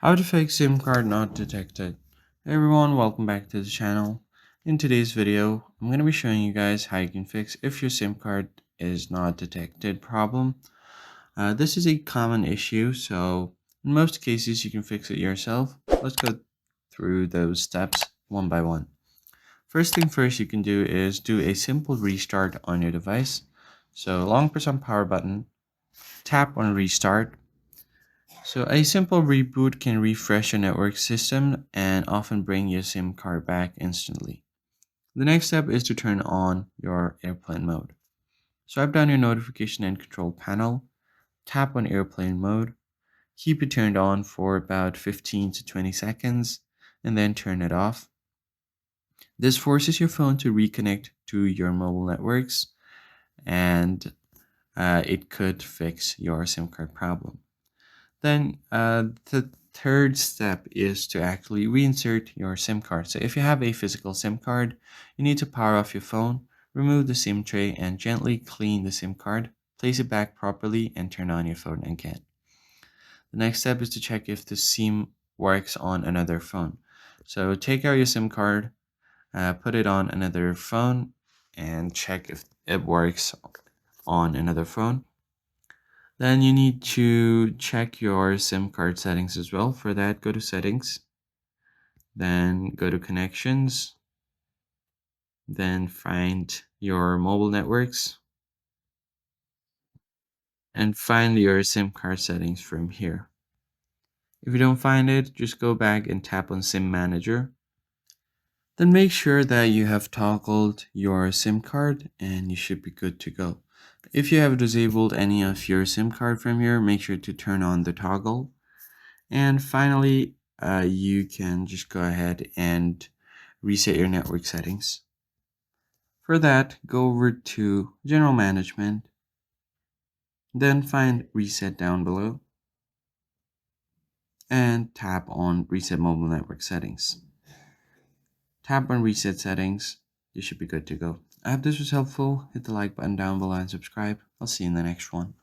How to fix SIM card not detected. Hey everyone, welcome back to the channel. In today's video, I'm going to be showing you guys how you can fix if your SIM card is not detected problem. This is a common issue, so in most cases you can fix it yourself. Let's go through those steps one by one. First thing first you can do is do a simple restart on your device. So long press on power button, tap on restart. So a simple reboot can refresh your network system and often bring your SIM card back instantly. The next step is to turn on your airplane mode. Swipe down your notification and control panel, tap on airplane mode, keep it turned on for about 15 to 20 seconds, and then turn it off. This forces your phone to reconnect to your mobile networks, and it could fix your SIM card problem. Then the third step is to actually reinsert your SIM card. So if you have a physical SIM card, you need to power off your phone, remove the SIM tray, and gently clean the SIM card, place it back properly, and turn on your phone again. The next step is to check if the SIM works on another phone. So take out your SIM card, put it on another phone, and check if it works on another phone. Then you need to check your SIM card settings as well. For that, go to settings, then go to connections, then find your mobile networks, and find your SIM card settings from here. If you don't find it, just go back and tap on SIM manager. Then make sure that you have toggled your SIM card and you should be good to go. If you have disabled any of your SIM card from here, make sure to turn on the toggle. And finally, you can just go ahead and reset your network settings. For that, go over to General Management, then find Reset down below, and tap on Reset Mobile Network Settings. Tap on Reset Settings, you should be good to go. I hope this was helpful. Hit the like button down below and subscribe. I'll see you in the next one.